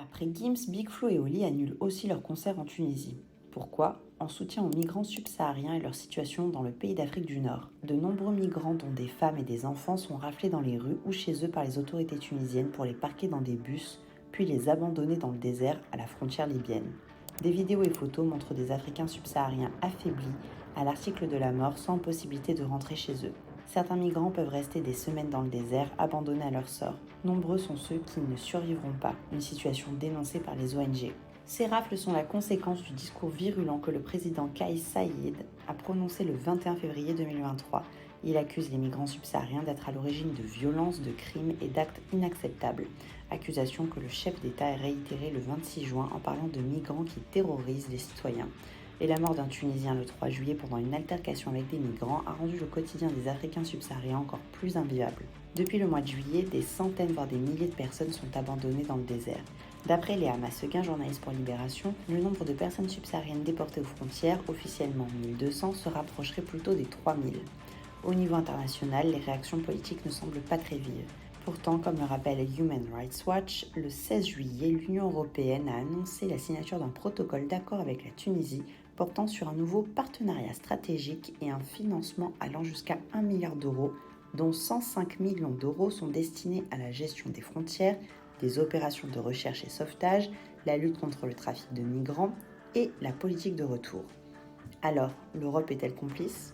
Après Gims, Big Flo et Oli annulent aussi leur concert en Tunisie. Pourquoi? En soutien aux migrants subsahariens et leur situation dans le pays d'Afrique du Nord. De nombreux migrants, dont des femmes et des enfants, sont raflés dans les rues ou chez eux par les autorités tunisiennes pour les parquer dans des bus, puis les abandonner dans le désert à la frontière libyenne. Des vidéos et photos montrent des Africains subsahariens affaiblis, à l'article de la mort, sans possibilité de rentrer chez eux. Certains migrants peuvent rester des semaines dans le désert, abandonnés à leur sort. Nombreux sont ceux qui ne survivront pas, une situation dénoncée par les ONG. Ces rafles sont la conséquence du discours virulent que le président Kais Saied a prononcé le 21 février 2023. Il accuse les migrants subsahariens d'être à l'origine de violences, de crimes et d'actes inacceptables. Accusation que le chef d'État a réitérée le 26 juin en parlant de migrants qui terrorisent les citoyens. Et la mort d'un Tunisien le 3 juillet pendant une altercation avec des migrants a rendu le quotidien des Africains subsahariens encore plus invivable. Depuis le mois de juillet, des centaines voire des milliers de personnes sont abandonnées dans le désert. D'après Léa Masseguin, journaliste pour Libération, le nombre de personnes subsahariennes déportées aux frontières, officiellement 1200, se rapprocherait plutôt des 3000. Au niveau international, les réactions politiques ne semblent pas très vives. Pourtant, comme le rappelle Human Rights Watch, le 16 juillet, l'Union européenne a annoncé la signature d'un protocole d'accord avec la Tunisie portant sur un nouveau partenariat stratégique et un financement allant jusqu'à 1 milliard d'euros, dont 105 millions d'euros sont destinés à la gestion des frontières, des opérations de recherche et sauvetage, la lutte contre le trafic de migrants et la politique de retour. Alors, l'Europe est-elle complice ?